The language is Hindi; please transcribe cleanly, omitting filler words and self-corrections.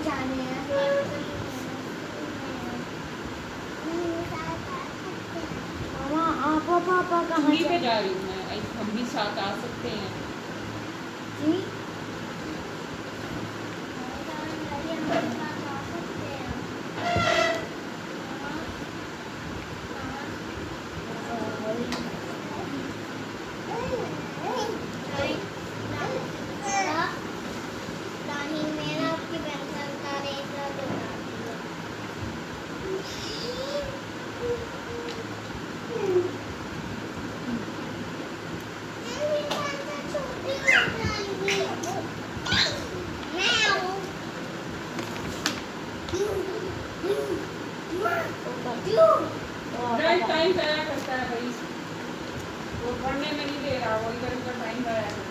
जाने हैं। मामा आप पापा कहाँ पे जा रही हूँ मैं, हम भी साथ आ सकते हैं जी? टाइम जाया करता है भाई, वो पढ़ने में नहीं दे रहा, वो इधर उधर टाइम जाया करता है।